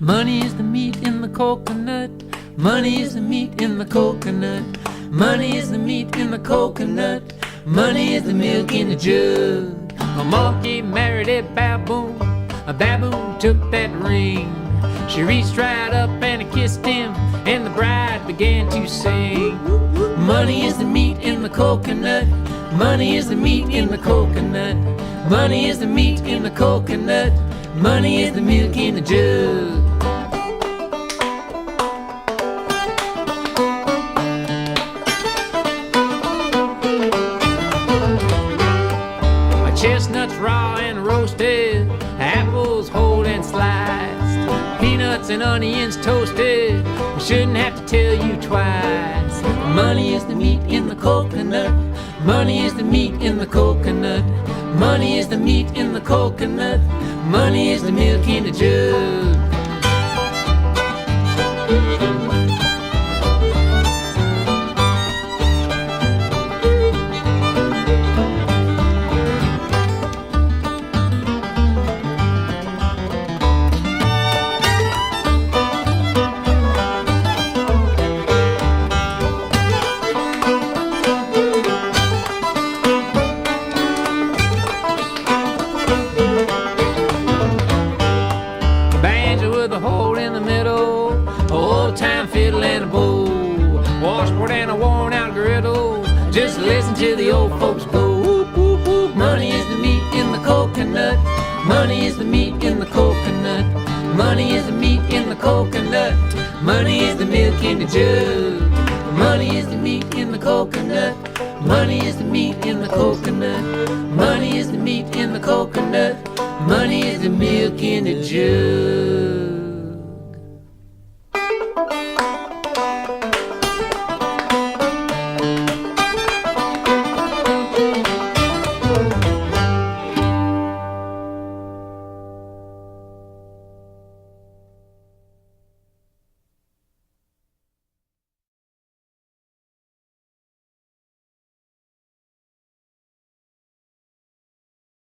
Money is the meat in the coconut. Money is the meat in the coconut. Money is the meat in the coconut. Money is the milk in the jug. A monkey married a baboon. A baboon took that ring. She reached right up and kissed him, and the bride began to sing. Money is the meat in the coconut. Money is the meat in the coconut. Money is the meat in the coconut. Money is the milk in the jug. Chestnuts raw and roasted, apples whole and sliced, peanuts and onions toasted. I shouldn't have to tell you twice. Money is the meat in the coconut. Money is the meat in the coconut. Money is the meat in the coconut. Money is the milk in the jug. With a hole in the middle, old-time fiddle and a bow, washboard and a worn-out griddle. Just listen to the old folks go. Whoop, whoop, whoop. Money is the meat in the coconut. Money is the meat in the coconut. Money is the meat in the coconut. Money is the milk in the jug. Money is the meat in the coconut. Money is the meat in the coconut. Money is the meat in the coconut. Money is the milk in the jug.